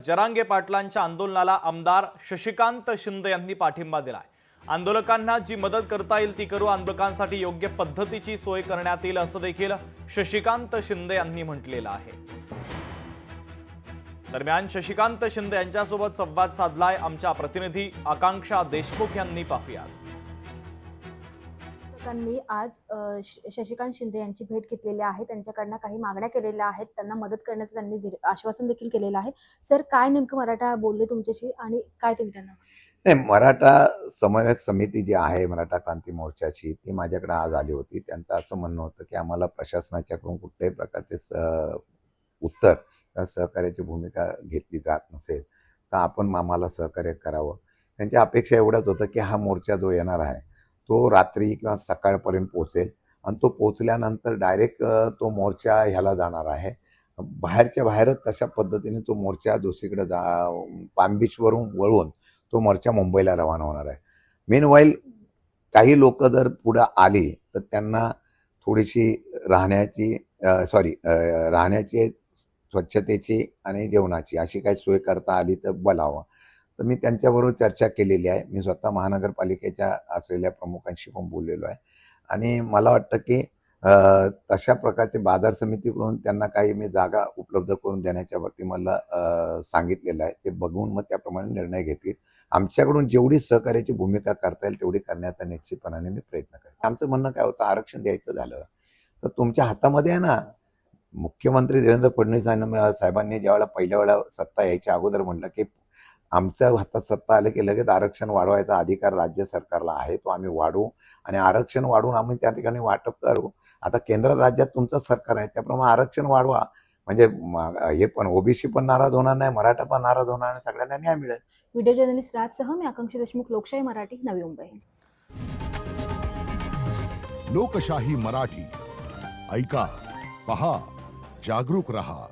जरांगे पाटलांच्या आंदोलनाला आमदार शशिकांत शिंदे यांनी पाठिंबा दिलाय। आंदोलकांना जी मदत करता येईल ती करू, आंदोलकांसाठी योग्य पद्धतीची सोय करण्यात येईल असं देखील शशिकांत शिंदे यांनी म्हटलेलं आहे। दरम्यान शशिकांत शिंदे यांच्यासोबत संवाद साधलाय आमच्या प्रतिनिधी आकांक्षा देशमुख यांनी। पाहूयात। आज शशिकांत शिंदे यांची भेट घेतलेली आहे, त्यांच्याकडनं काही मागण्या केलेल्या आहेत, त्यांना मदत करण्याचं त्यांनी आश्वासन देखील केलेलं आहे। सर, काय नेमकं मराठा बोलले तुमच्याशी आणि काय तुम्ही त्यांना? नाही, मराठा समन्वयक समिती जी आहे मराठा क्रांती मोर्चाची, ती माझ्याकडे आज आली होती। त्यांचं असं म्हणणं होतं की आम्हाला प्रशासनाच्याकडून कुठल्याही प्रकारचे उत्तर किंवा सहकार्याची भूमिका घेतली जात नसेल तर आपण आम्हाला सहकार्य करावं। त्यांची अपेक्षा एवढंच होतं की हा मोर्चा जो येणार आहे तो रात्री किंवा सकाळपर्यंत पोहोचेल आणि तो पोहोचल्यानंतर डायरेक्ट तो मोर्चा ह्याला जाणार आहे, बाहेरच्या बाहेरच तशा पद्धतीने तो मोर्चा दुसरीकडे पाम बीचवरून वळून तो मोर्चा मुंबईला रवाना होणार आहे। मीनवाईल काही लोक जर पुढे आली तर त्यांना थोडीशी राहण्याची स्वच्छतेची आणि जेवणाची अशी काही सोय करता आली तर बोलावं। तर मी त्यांच्याबरोबर चर्चा केलेली आहे। मी स्वतः महानगरपालिकेच्या असलेल्या प्रमुखांशी पण बोललेलो आहे आणि मला वाटतं की तशा प्रकारचे बाजार समितीकडून त्यांना काही मी जागा उपलब्ध करून देण्याच्या बाबतीत मला सांगितलेलं आहे। ते बघून मग त्याप्रमाणे निर्णय घेतील। आमच्याकडून जेवढी सहकार्याची भूमिका करता येईल तेवढी करण्याचा निश्चितपणाने मी प्रयत्न करेन। आमचं म्हणणं काय होतं, आरक्षण द्यायचं झालं तर तुमच्या हातामध्ये आहे ना। मुख्यमंत्री देवेंद्र फडणवीस साहेबांनी ज्यावेळेला पहिल्या वेळा सत्ता यायच्या अगोदर म्हटलं की आमच्या हातात सत्ता आले की लगेच आरक्षण वाढवायचा अधिकार राज्य सरकारला आहे, तो आम्ही वाढवू आणि आरक्षण वाढवून आम्ही त्या ठिकाणी वाटप करू। आता केंद्र राज्यात तुमचं सरकार आहे, त्याप्रमाणे आरक्षण वाढवा, म्हणजे हे पण ओबीसी पण नाराज होणार नाही, मराठा पण नाराज होणार नाही, सगळ्यांना न्याय मिळेल। व्हिडिओ जर्नलिस्ट राजसह मी आकांक्षा देशमुख, लोकशाही मराठी, नवी मुंबई। लोकशाही मराठी, ऐका, पहा, जागरूक रहा।